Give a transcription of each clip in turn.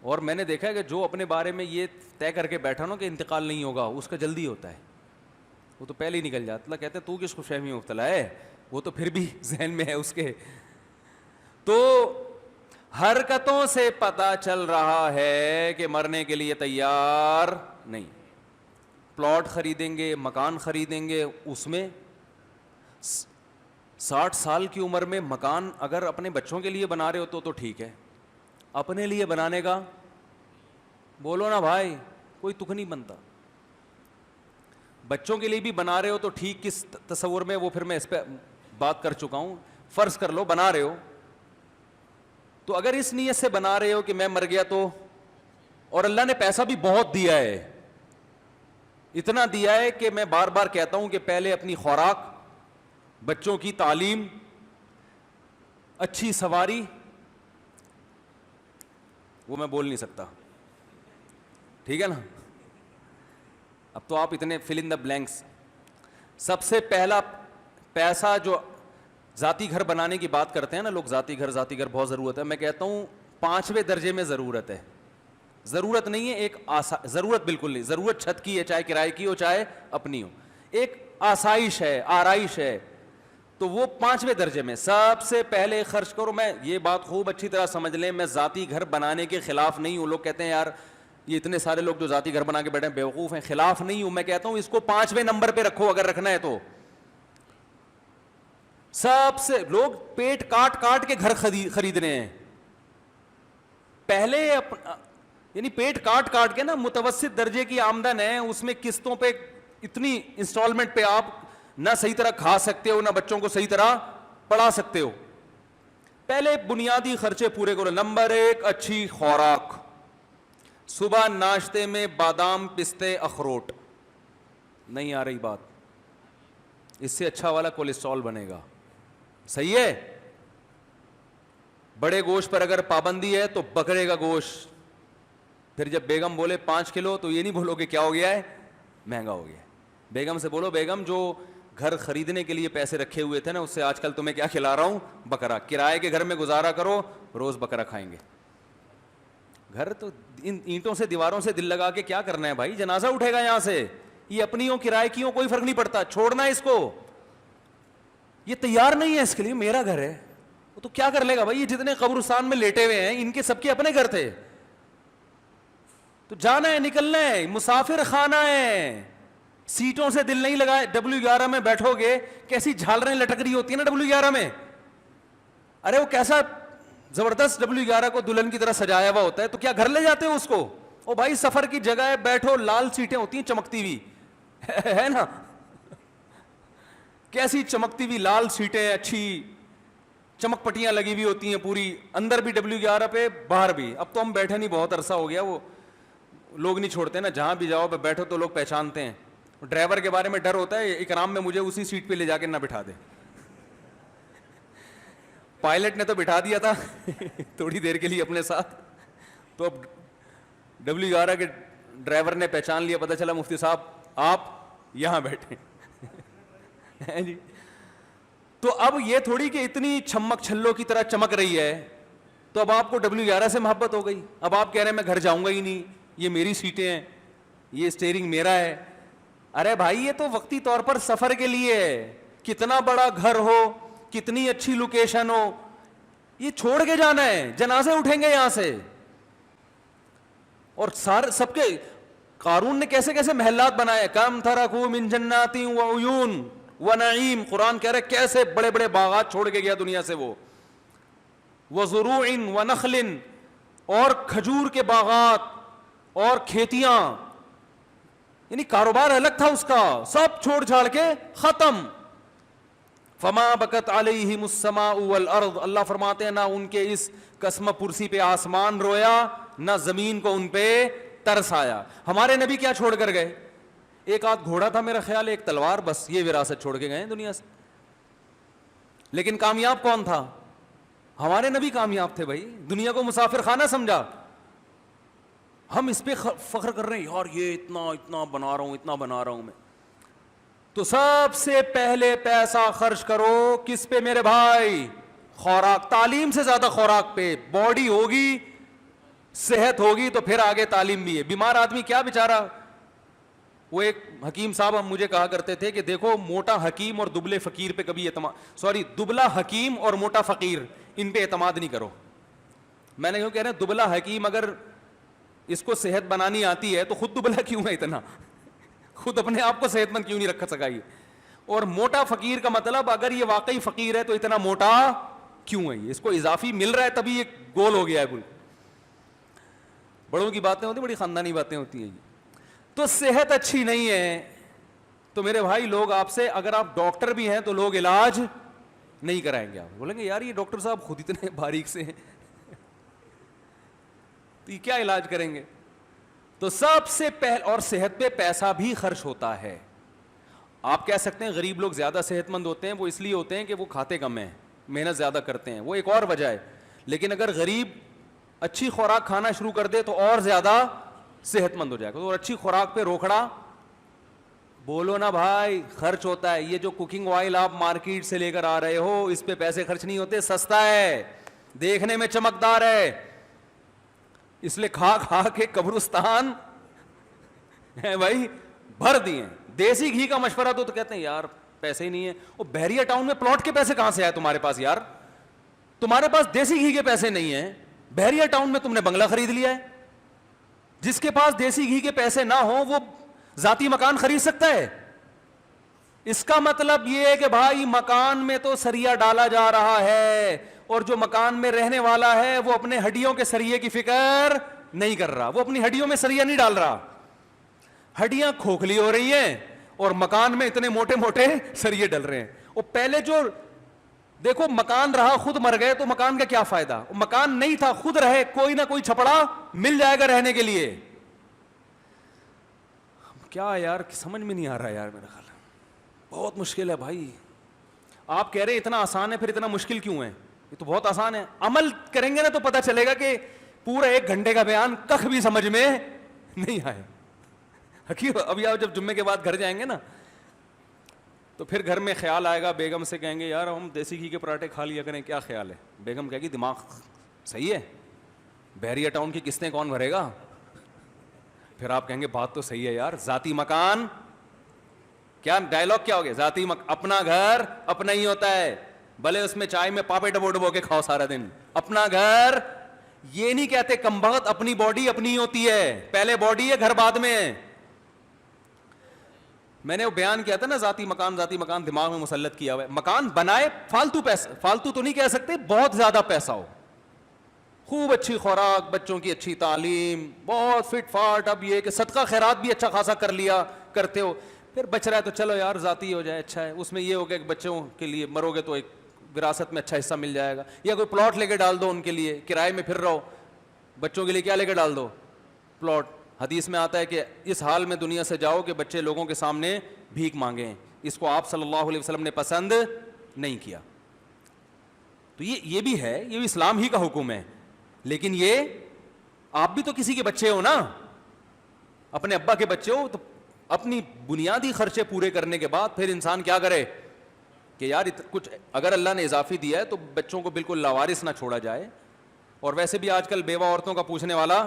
اور میں نے دیکھا ہے کہ جو اپنے بارے میں یہ طے کر کے بیٹھا نا کہ انتقال نہیں ہوگا, اس کا جلدی ہوتا ہے, وہ تو پہلے ہی نکل جاتا. اللہ کہتے ہیں تو کس خوش فہمی میں مبتلا ہے, وہ تو پھر بھی ذہن میں ہے اس کے. تو حرکتوں سے پتہ چل رہا ہے کہ مرنے کے لیے تیار نہیں. پلاٹ خریدیں گے, مکان خریدیں گے, اس میں 60 سال کی عمر میں مکان اگر اپنے بچوں کے لیے بنا رہے ہو تو ٹھیک ہے, اپنے لیے بنانے کا بولو نا بھائی, کوئی تک نہیں بنتا. بچوں کے لیے بھی بنا رہے ہو تو ٹھیک, کس تصور میں, وہ پھر میں اس پہ بات کر چکا ہوں. فرض کر لو بنا رہے ہو, تو اگر اس نیت سے بنا رہے ہو کہ میں مر گیا تو, اور اللہ نے پیسہ بھی بہت دیا ہے, اتنا دیا ہے کہ میں بار بار کہتا ہوں کہ پہلے اپنی خوراک, بچوں کی تعلیم, اچھی سواری, وہ میں بول نہیں سکتا, ٹھیک ہے نا. اب تو آپ اتنے فل ان دا بلینکس. سب سے پہلا پیسہ جو ذاتی گھر بنانے کی بات کرتے ہیں نا لوگ, ذاتی گھر بہت ضرورت ہے. میں کہتا ہوں 5ویں درجے میں ضرورت ہے. ضرورت نہیں ہے ایک ضرورت بالکل نہیں. ضرورت چھت کی ہے, چاہے کرائے کی ہو چاہے اپنی ہو, ایک آسائش ہے, آرائش ہے, تو وہ 5ویں درجے میں. سب سے پہلے خرچ کرو. میں یہ بات خوب اچھی طرح سمجھ لیں, میں ذاتی گھر بنانے کے خلاف نہیں ہوں. لوگ کہتے ہیں یار یہ اتنے سارے لوگ جو ذاتی گھر بنا کے بیٹھے ہیں بیوقوف ہیں. خلاف نہیں ہوں, میں کہتا ہوں اس کو 5ویں نمبر پہ رکھو اگر رکھنا ہے تو. سب سے لوگ پیٹ کاٹ کاٹ کے گھر خرید رہے ہیں. پہلے یعنی پیٹ کاٹ کاٹ کے نا, متوسط درجے کی آمدن ہے, اس میں قسطوں پہ اتنی انسٹالمنٹ پہ آپ نہ صحیح طرح کھا سکتے ہو, نہ بچوں کو صحیح طرح پڑھا سکتے ہو. پہلے بنیادی خرچے پورے کرو. نمبر 1 اچھی خوراک. صبح ناشتے میں بادام, پستے, اخروٹ. نہیں آ رہی بات؟ اس سے اچھا والا کولیسٹرول بنے گا, صحیح ہے. بڑے گوشت پر اگر پابندی ہے تو بکرے کا گوشت. پھر جب بیگم بولے 5 کلو تو یہ نہیں بولو کہ کیا ہو گیا ہے, مہنگا ہو گیا. بیگم سے بولو بیگم جو گھر خریدنے کے لیے پیسے رکھے ہوئے تھے نا, اس سے آج کل تمہیں کیا کھلا رہا ہوں, بکرا. کرائے کے گھر میں گزارا کرو, روز بکرا کھائیں گے. گھر تو ان اینٹوں سے دیواروں سے دل لگا کے کیا کرنا ہے بھائی, جنازہ اٹھے گا یہاں سے. یہ اپنی ہو کرائے کی ہو کوئی فرق نہیں پڑتا, چھوڑنا ہے اس کو. یہ تیار نہیں ہے اس کے لیے, میرا گھر ہے, وہ تو کیا کر لے گا بھائی. یہ جتنے قبرستان میں لیٹے ہوئے ہیں ان کے سب کے اپنے گھر تھے, تو جانا ہے, نکلنا ہے, مسافر خانہ ہے. سیٹوں سے دل نہیں لگا. W11 میں بیٹھو گے, کیسی جھالریں لٹک رہی ہوتی ہیں نا W11 میں. ارے وہ کیسا زبردست W11 کو دلہن کی طرح سجایا ہوا ہوتا ہے, تو کیا گھر لے جاتے ہو اس کو؟ او بھائی سفر کی جگہ ہے, بیٹھو. لال سیٹیں ہوتی ہیں چمکتی ہوئی, ہے نا, کیسی چمکتی ہوئی لال سیٹیں, اچھی چمک پٹیاں لگی ہوئی ہوتی ہیں پوری, اندر بھی W11 پہ, باہر بھی. اب تو ہم بیٹھے نہیں, بہت عرصہ ہو گیا, وہ لوگ نہیں چھوڑتے نا, جہاں بھی جاؤ بیٹھو تو لوگ پہچانتے ہیں. ڈرائیور کے بارے میں ڈر ہوتا ہے, اکرام میں مجھے اسی سیٹ پہ لے جا کے نہ بٹھا دے. پائلٹ نے تو بٹھا دیا تھا تھوڑی دیر کے لیے اپنے ساتھ, تو اب W11 کے ڈرائیور نے پہچان لیا, پتہ چلا مفتی صاحب آپ یہاں بیٹھے جی. تو اب یہ تھوڑی کہ اتنی چھمک چھلوں کی طرح چمک رہی ہے, تو اب آپ کو W11 سے محبت ہو گئی. اب آپ کہہ رہے ہیں میں گھر جاؤں گا ہی نہیں, یہ میری سیٹیں ہیں, یہ اسٹیئرنگ میرا ہے. ارے بھائی یہ تو وقتی طور پر سفر کے لیے ہے. کتنا بڑا گھر ہو, کتنی اچھی لوکیشن ہو, یہ چھوڑ کے جانا ہے. جنازے اٹھیں گے یہاں سے. اور سب کے قارون نے کیسے کیسے محلات بنائے, کم ترکوا من جنات وعیون ونعیم. قرآن کہہ رہے کیسے بڑے بڑے باغات چھوڑ کے گیا دنیا سے وہ. وزروع ونخل, اور کھجور کے باغات اور کھیتیاں, یعنی کاروبار الگ تھا اس کا, سب چھوڑ چھاڑ کے ختم. فما بکت علیہم السماء والارض. اللہ فرماتے ہیں نہ ان کے اس قسم پرسی پہ آسمان رویا, نہ زمین کو ان پہ ترس آیا. ہمارے نبی کیا چھوڑ کر گئے؟ ایک آدھ گھوڑا تھا میرا خیال, ایک تلوار, بس یہ وراثت چھوڑ کے گئے دنیا سے. لیکن کامیاب کون تھا؟ ہمارے نبی کامیاب تھے بھائی. دنیا کو مسافر خانہ سمجھا. ہم اس پہ فخر کر رہے ہیں یار یہ اتنا بنا رہا ہوں, اتنا بنا رہا ہوں میں. تو سب سے پہلے پیسہ خرچ کرو کس پہ میرے بھائی؟ خوراک. تعلیم سے زیادہ خوراک پہ. باڈی ہوگی صحت ہوگی تو پھر آگے تعلیم بھی ہے. بیمار آدمی کیا بیچارہ, وہ ایک حکیم صاحب ہم مجھے کہا کرتے تھے کہ دیکھو موٹا حکیم اور دبلے فقیر پہ کبھی دبلا حکیم اور موٹا فقیر ان پہ اعتماد نہیں کرو. میں نے کیوں کہہ رہے ہیں, دبلا حکیم اگر اس کو صحت بنانی آتی ہے تو خود دبلا کیوں ہے اتنا, خود اپنے آپ کو صحت مند کیوں نہیں رکھ سکا یہ. اور موٹا فقیر کا مطلب اگر یہ واقعی فقیر ہے تو اتنا موٹا کیوں ہے, اس کو اضافی مل رہا ہے تبھی یہ گول ہو گیا ہے. بڑوں کی باتیں ہوتی, بڑی خاندانی باتیں ہوتی ہیں. تو صحت اچھی نہیں ہے تو میرے بھائی لوگ آپ سے, اگر آپ ڈاکٹر بھی ہیں تو لوگ علاج نہیں کرائیں گے. آپ بولیں گے یار یہ ڈاکٹر صاحب خود اتنے باریک سے ہیں تو یہ کیا علاج کریں گے. تو سب سے پہلے, اور صحت پہ پیسہ بھی خرچ ہوتا ہے. آپ کہہ سکتے ہیں غریب لوگ زیادہ صحت مند ہوتے ہیں, وہ اس لیے ہوتے ہیں کہ وہ کھاتے کم ہیں, محنت زیادہ کرتے ہیں, وہ ایک اور وجہ ہے. لیکن اگر غریب اچھی خوراک کھانا شروع کر دے تو اور زیادہ صحت مند ہو جائے گا. اور اچھی خوراک پہ روکڑا بولو نا بھائی, خرچ ہوتا ہے. یہ جو کوکنگ آئل آپ مارکیٹ سے لے کر آ رہے ہو اس پہ پیسے خرچ نہیں ہوتے, سستا ہے, دیکھنے میں چمکدار ہے, اس لیے کھا کھا کے قبرستان ہے بھائی بھر دیے. دیسی گھی کا مشورہ تو کہتے ہیں یار پیسے ہی نہیں ہے. وہ بحریہ ٹاؤن میں پلاٹ کے پیسے کہاں سے آئے تمہارے پاس یار, تمہارے پاس دیسی گھی کے پیسے نہیں ہیں. بحریہ ٹاؤن میں تم نے بنگلہ خرید لیا ہے. جس کے پاس دیسی گھی کے پیسے نہ ہوں وہ ذاتی مکان خرید سکتا ہے. اس کا مطلب یہ ہے کہ بھائی مکان میں تو سریا ڈالا جا رہا ہے, اور جو مکان میں رہنے والا ہے وہ اپنے ہڈیوں کے سریے کی فکر نہیں کر رہا, وہ اپنی ہڈیوں میں سریا نہیں ڈال رہا. ہڈیاں کھوکھلی ہو رہی ہیں اور مکان میں اتنے موٹے موٹے سریے ڈل رہے ہیں. اور پہلے جو دیکھو مکان رہا خود مر گئے تو مکان کا کیا فائدہ, مکان نہیں تھا خود رہے, کوئی نہ کوئی چھپڑا مل جائے گا رہنے کے لیے. کیا یار سمجھ میں نہیں آ رہا یار, میرا خیال بہت مشکل ہے بھائی. آپ کہہ رہے اتنا آسان ہے, پھر اتنا مشکل کیوں ہے؟ یہ تو بہت آسان ہے. عمل کریں گے نا تو پتہ چلے گا کہ پورا 1 گھنٹے کا بیان کخ بھی سمجھ میں نہیں آئے. حقیقت ابھی آپ جب جمعے کے بعد گھر جائیں گے نا تو پھر گھر میں خیال آئے گا, بیگم سے کہیں گے یار ہم دیسی گھی کے پراٹھے کھا لیا کریں, کیا خیال ہے؟ بیگم کہے گی دماغ صحیح ہے, بحریہ ٹاؤن کی قسطیں کون بھرے گا؟ پھر آپ کہیں گے بات تو صحیح ہے یار, ذاتی مکان, کیا ڈائلاگ کیا ہو گیا, ذاتی اپنا گھر اپنا ہی ہوتا ہے, بھلے اس میں چائے میں پاپے ڈبو ڈبو کے کھاؤ سارا دن, اپنا گھر. یہ نہیں کہتے کمبخت اپنی باڈی اپنی ہی ہوتی ہے, پہلے باڈی ہے گھر بعد میں ہے. میں نے وہ بیان کیا تھا نا, ذاتی مکان دماغ میں مسلط کیا ہوا ہے. مکان بنائے فالتو پیسہ, فالتو تو نہیں کہہ سکتے, بہت زیادہ پیسہ ہو, خوب اچھی خوراک, بچوں کی اچھی تعلیم, بہت فٹ فاٹ. اب یہ کہ صدقہ خیرات بھی اچھا خاصا کر لیا کرتے ہو, پھر بچ رہا ہے تو چلو یار ذاتی ہو جائے, اچھا ہے. اس میں یہ ہو کہ بچوں کے لیے مرو گے تو ایک وراثت میں اچھا حصہ مل جائے گا, یا کوئی پلاٹ لے کے ڈال دو ان کے لیے, کرائے میں پھر رہو, بچوں کے لیے کیا لے کے ڈال دو, پلاٹ. حدیث میں آتا ہے کہ اس حال میں دنیا سے جاؤ کہ بچے لوگوں کے سامنے بھیک مانگیں. اس کو آپ صلی اللہ علیہ وسلم نے پسند نہیں کیا. تو یہ بھی ہے, یہ بھی اسلام ہی کا حکم ہے. لیکن یہ آپ بھی تو کسی کے بچے ہو نا, اپنے ابا کے بچے ہو, تو اپنی بنیادی خرچے پورے کرنے کے بعد پھر انسان کیا کرے کہ یار کچھ اگر اللہ نے اضافی دیا ہے تو بچوں کو بالکل لاوارث نہ چھوڑا جائے. اور ویسے بھی آج کل بیوہ عورتوں کا پوچھنے والا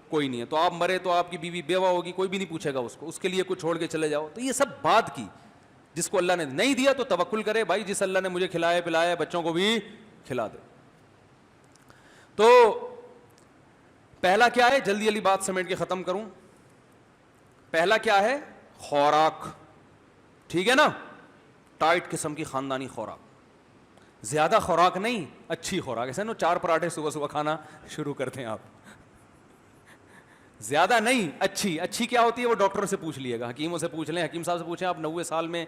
کوئی نہیں ہے, تو آپ مرے تو آپ کی بیوی بیوہ ہوگی, کوئی بھی نہیں پوچھے گا اس کو, اس کے لیے کچھ چھوڑ کے چلے جاؤ. تو یہ سب بات کی, جس کو اللہ نے نہیں دیا تو توکل کرے بھائی, جس اللہ نے مجھے کھلایا پلایا بچوں کو بھی کھلا دے. تو پہلا کیا ہے, جلدی جلدی بات سمیٹ کے ختم کروں. پہلا کیا ہے, خوراک. ٹھیک ہے نا, ٹائٹ قسم کی خاندانی خوراک, زیادہ خوراک نہیں, اچھی خوراک. ایسے نا 4 پراٹھے صبح صبح کھانا شروع کرتے ہیں آپ, زیادہ نہیں, اچھی. اچھی کیا ہوتی ہے وہ ڈاکٹر سے پوچھ لیے گا, حکیموں سے پوچھ لیں, حکیم صاحب سے پوچھیں آپ 90 سال میں,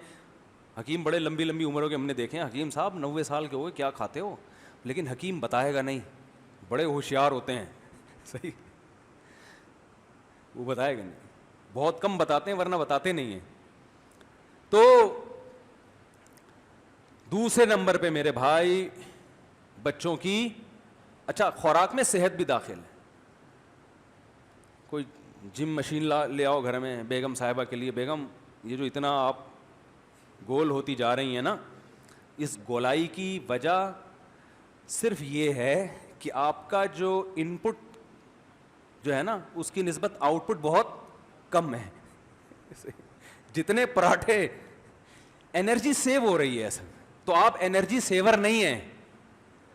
حکیم بڑے لمبی لمبی عمروں کے ہم نے دیکھے ہیں, حکیم صاحب 90 سال کے ہوئے کیا کھاتے ہو, لیکن حکیم بتائے گا نہیں, بڑے ہوشیار ہوتے ہیں. صحیح, وہ بتائے گا نہیں, بہت کم بتاتے ہیں ورنہ بتاتے نہیں ہیں. تو دوسرے نمبر پہ میرے بھائی بچوں کی, اچھا خوراک میں صحت بھی داخل ہے. کوئی جم مشین لے آؤ گھر میں بیگم صاحبہ کے لیے, بیگم یہ جو اتنا آپ گول ہوتی جا رہی ہیں نا, اس گولائی کی وجہ صرف یہ ہے کہ آپ کا جو ان پٹ جو ہے نا اس کی نسبت آؤٹ پٹ بہت کم ہے. جتنے پراٹھے انرجی سیو ہو رہی ہے ایسا, تو آپ انرجی سیور نہیں ہیں.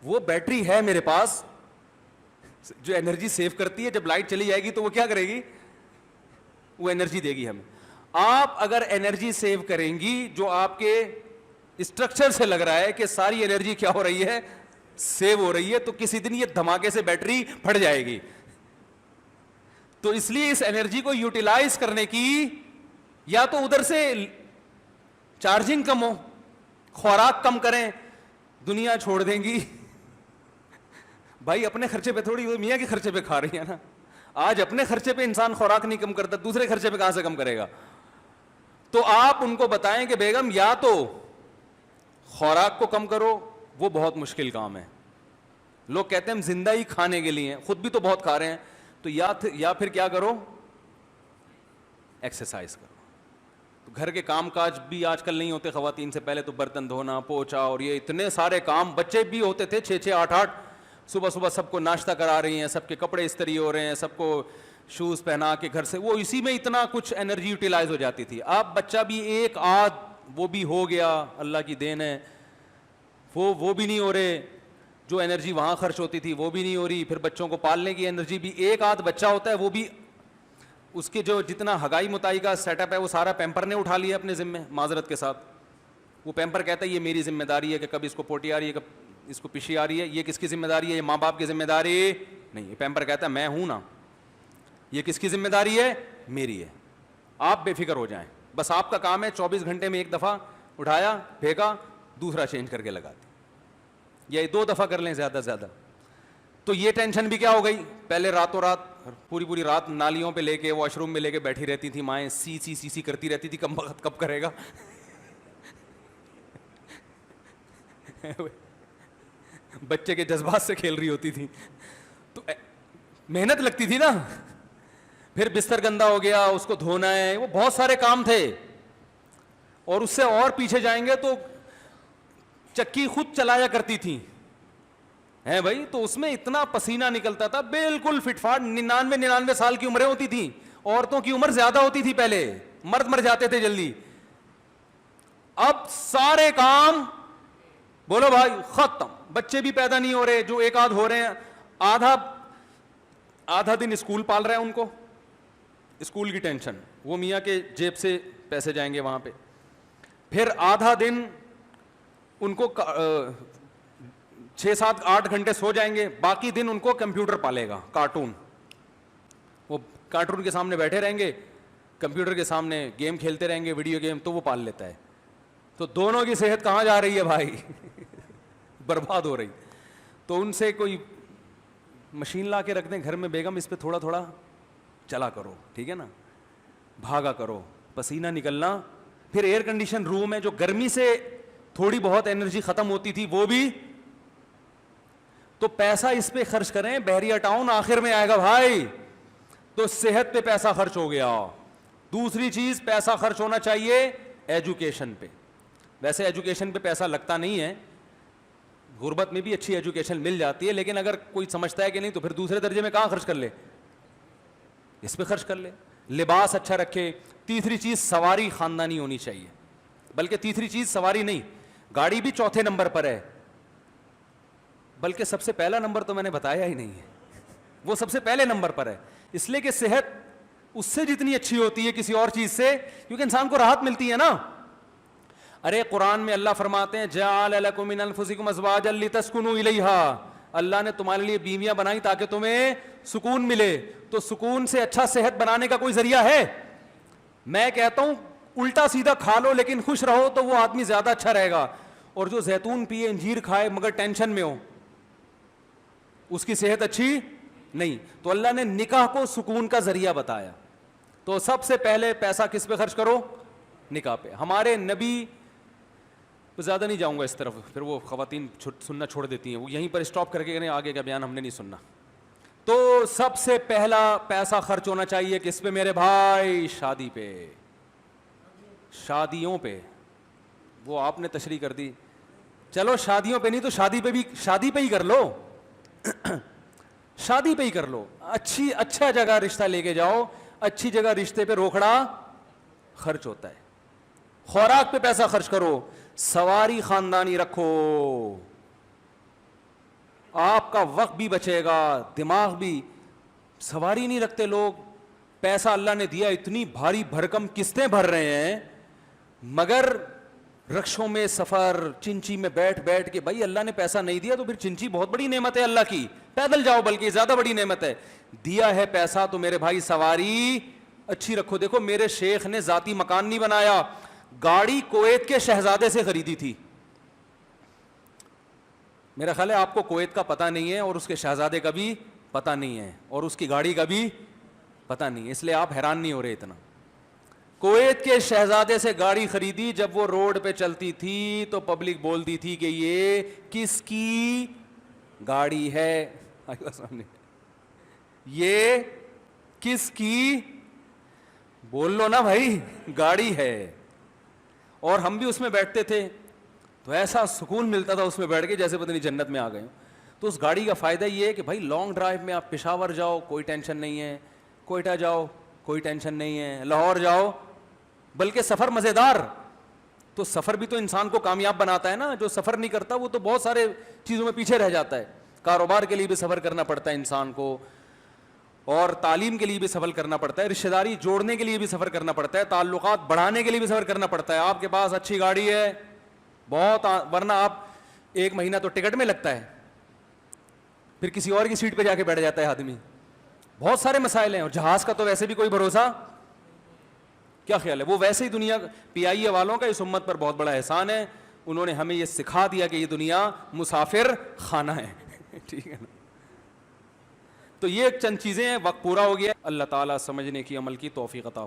وہ بیٹری ہے میرے پاس جو انرجی سیو کرتی ہے, جب لائٹ چلی جائے گی تو وہ کیا کرے گی, وہ انرجی دے گی ہمیں. آپ اگر انرجی سیو کریں گی, جو آپ کے اسٹرکچر سے لگ رہا ہے کہ ساری انرجی کیا ہو رہی ہے, سیو ہو رہی ہے, تو کسی دن یہ دھماکے سے بیٹری پھٹ جائے گی. تو اس لیے اس انرجی کو یوٹیلائز کرنے کی, یا تو ادھر سے چارجنگ کم ہو, خوراک کم کریں, دنیا چھوڑ دیں گی. بھائی اپنے خرچے پہ تھوڑی, میاں کے خرچے پہ کھا رہی ہے نا. آج اپنے خرچے پہ انسان خوراک نہیں کم کرتا, دوسرے خرچے پہ کہاں سے کم کرے گا. تو آپ ان کو بتائیں کہ بیگم یا تو خوراک کو کم کرو, وہ بہت مشکل کام ہے. لوگ کہتے ہیں ہم زندہ ہی کھانے کے لیے ہیں, خود بھی تو بہت کھا رہے ہیں. تو یا پھر کیا کرو, ایکسرسائز کرو. تو گھر کے کام کاج بھی آج کل نہیں ہوتے خواتین سے, پہلے تو برتن دھونا, پوچھا, اور یہ اتنے سارے کام. بچے بھی ہوتے تھے 6 8 صبح صبح سب کو ناشتہ کرا رہی ہیں, سب کے کپڑے استری ہو رہے ہیں, سب کو شوز پہنا کے گھر سے, وہ اسی میں اتنا کچھ انرجی یوٹیلائز ہو جاتی تھی. اب بچہ بھی ایک آدھ وہ بھی ہو گیا, اللہ کی دین ہے, وہ بھی نہیں ہو رہے. جو انرجی وہاں خرچ ہوتی تھی وہ بھی نہیں ہو رہی. پھر بچوں کو پالنے کی انرجی بھی, ایک آدھ بچہ ہوتا ہے وہ بھی اس کے جو جتنا ہگائی متائی کا سیٹ اپ ہے وہ سارا پیمپر نے اٹھا لیا اپنے ذمے, معذرت کے ساتھ. وہ پیمپر کہتا ہے یہ میری ذمہ داری ہے کہ کب اس کو پوٹی آ رہی ہے, کب اس کو پشی آ رہی ہے. یہ کس کی ذمہ داری ہے, یہ ماں باپ کی ذمہ داری نہیں. یہ پیمپر کہتا ہے میں ہوں نا, یہ کس کی ذمہ داری ہے, میری ہے. آپ بے فکر ہو جائیں, بس آپ کا کام ہے 24 گھنٹے میں ایک دفعہ اٹھایا, پھینکا, دوسرا چینج کر کے لگا دی, یا 2 دفعہ کر لیں زیادہ سے زیادہ. تو یہ ٹینشن بھی کیا ہو گئی. پہلے راتوں رات پوری رات نالیوں پہ لے کے, واش روم میں لے کے بیٹھی رہتی تھی مائیں, سی کرتی رہتی تھی, کم وقت کب کرے گا. بچے کے جذبات سے کھیل رہی ہوتی تھی, تو محنت لگتی تھی نا. پھر بستر گندا ہو گیا, اس کو دھونا ہے, وہ بہت سارے کام تھے. اور اس سے اور پیچھے جائیں گے تو چکی خود چلایا کرتی تھی ہیں بھائی, تو اس میں اتنا پسینہ نکلتا تھا, بالکل فٹ فاٹ. 99 سال کی عمریں ہوتی تھیں. عورتوں کی عمر زیادہ ہوتی تھی پہلے, مرد مر جاتے تھے جلدی. اب سارے کام بولو بھائی ختم. بچے بھی پیدا نہیں ہو رہے, جو ایک آدھ ہو رہے ہیں, آدھا دن اسکول پال رہے ہیں ان کو, اسکول کی ٹینشن, وہ میاں کے جیب سے پیسے جائیں گے وہاں پہ. پھر آدھا دن ان کو 6 7 8 گھنٹے سو جائیں گے, باقی دن ان کو کمپیوٹر پالے گا, کارٹون. وہ کارٹون کے سامنے بیٹھے رہیں گے, کمپیوٹر کے سامنے گیم کھیلتے رہیں گے, ویڈیو گیم, تو وہ پال لیتا ہے. تو دونوں کی صحت کہاں جا رہی ہے بھائی, برباد ہو رہی. تو ان سے کوئی مشین لا کے رکھ دیں گھر میں, بیگم اس پہ تھوڑا تھوڑا چلا کرو, ٹھیک ہے نا, بھاگا کرو, پسینہ نکلنا. پھر ایئر کنڈیشن روم ہے, جو گرمی سے تھوڑی بہت انرجی ختم ہوتی تھی وہ بھی. تو پیسہ اس پہ خرچ کریں, بحریہ ٹاؤن آخر میں آئے گا بھائی. تو صحت پہ پیسہ خرچ ہو گیا. دوسری چیز پیسہ خرچ ہونا چاہیے ایجوکیشن پہ. ویسے ایجوکیشن پہ پیسہ لگتا نہیں ہے, غربت میں بھی اچھی ایجوکیشن مل جاتی ہے, لیکن اگر کوئی سمجھتا ہے کہ نہیں تو پھر دوسرے درجے میں کہاں خرچ کر لے, اس پہ خرچ کر لے. لباس اچھا رکھے. تیسری چیز سواری خاندانی ہونی چاہیے, بلکہ تیسری چیز سواری نہیں, گاڑی بھی چوتھے نمبر پر ہے, بلکہ سب سے پہلا نمبر تو میں نے بتایا ہی نہیں ہے, وہ سب سے پہلے نمبر پر ہے. اس لیے کہ صحت اس سے جتنی اچھی ہوتی ہے کسی اور چیز سے, کیونکہ انسان کو راحت ملتی ہے نا. ارے قرآن میں اللہ فرماتے ہیں جعل لکم من انفسکم ازواجا لتسکنوا الیہا, اللہ نے تمہارے لیے بیویاں بنائی تاکہ تمہیں سکون ملے. تو سکون سے اچھا صحت بنانے کا کوئی ذریعہ ہے؟ میں کہتا ہوں الٹا سیدھا کھا لو لیکن خوش رہو تو وہ آدمی زیادہ اچھا رہے گا. اور جو زیتون پیے, انجیر کھائے مگر ٹینشن میں ہو, اس کی صحت اچھی نہیں. تو اللہ نے نکاح کو سکون کا ذریعہ بتایا. تو سب سے پہلے پیسہ کس پہ خرچ کرو, نکاح پہ. ہمارے نبی, زیادہ نہیں جاؤں گا اس طرف, پھر وہ خواتین سننا چھوڑ دیتی ہیں, وہ یہیں پر اسٹاپ کر کے کہنے آگے کا بیان ہم نے نہیں سننا. تو سب سے پہلا پیسہ خرچ ہونا چاہیے کس پہ میرے بھائی, شادی پہ, شادیوں پہ. وہ آپ نے تشریح کر دی, چلو شادیوں پہ نہیں تو شادی پہ بھی, شادی پہ ہی کر لو. شادی پہ ہی کر لو, اچھا جگہ رشتہ لے کے جاؤ, اچھی جگہ رشتے پہ روکڑا خرچ ہوتا ہے. خوراک پہ پیسہ خرچ کرو, سواری خاندانی رکھو, آپ کا وقت بھی بچے گا, دماغ بھی. سواری نہیں رکھتے لوگ, پیسہ اللہ نے دیا, اتنی بھاری بھرکم قسطیں بھر رہے ہیں, مگر رکشوں میں سفر, چنچی میں بیٹھ بیٹھ کے. بھائی اللہ نے پیسہ نہیں دیا تو پھر چنچی بہت بڑی نعمت ہے اللہ کی, پیدل جاؤ بلکہ زیادہ بڑی نعمت ہے. دیا ہے پیسہ تو میرے بھائی سواری اچھی رکھو. دیکھو میرے شیخ نے ذاتی مکان نہیں بنایا, گاڑی کویت کے شہزادے سے خریدی تھی. میرا خیال ہے آپ کو کویت کا پتہ نہیں ہے, اور اس کے شہزادے کا بھی پتہ نہیں ہے, اور اس کی گاڑی کا بھی پتہ نہیں ہے, اس لیے آپ حیران نہیں ہو رہے اتنا. کویت کے شہزادے سے گاڑی خریدی, جب وہ روڈ پہ چلتی تھی تو پبلک بولتی تھی کہ یہ کس کی گاڑی ہے, یہ کس کی, بول لو نا بھائی, گاڑی ہے. اور ہم بھی اس میں بیٹھتے تھے تو ایسا سکون ملتا تھا اس میں بیٹھ کے جیسے پتہ نہیں جنت میں آ گئے. تو اس گاڑی کا فائدہ یہ ہے کہ بھائی لانگ ڈرائیو میں آپ پشاور جاؤ کوئی ٹینشن نہیں ہے, کوئٹہ جاؤ کوئی ٹینشن نہیں ہے, لاہور جاؤ, بلکہ سفر مزیدار. تو سفر بھی تو انسان کو کامیاب بناتا ہے نا, جو سفر نہیں کرتا وہ تو بہت سارے چیزوں میں پیچھے رہ جاتا ہے. کاروبار کے لیے بھی سفر کرنا پڑتا ہے انسان کو, اور تعلیم کے لیے بھی سفر کرنا پڑتا ہے, رشتہ داری جوڑنے کے لیے بھی سفر کرنا پڑتا ہے, تعلقات بڑھانے کے لیے بھی سفر کرنا پڑتا ہے. آپ کے پاس اچھی گاڑی ہے بہت, ورنہ آپ ایک مہینہ تو ٹکٹ میں لگتا ہے, پھر کسی اور کی سیٹ پہ جا کے بیٹھ جاتا ہے آدمی. بہت سارے مسائل ہیں, اور جہاز کا تو ویسے بھی کوئی بھروسہ. کیا خیال ہے, وہ ویسے ہی دنیا پی آئی اے والوں کا اس امت پر بہت بڑا احسان ہے, انہوں نے ہمیں یہ سکھا دیا کہ یہ دنیا مسافر خانہ ہے. ٹھیک ہے نا. تو یہ چند چیزیں ہیں, وقت پورا ہو گیا. اللہ تعالیٰ سمجھنے کی عمل کی توفیق عطا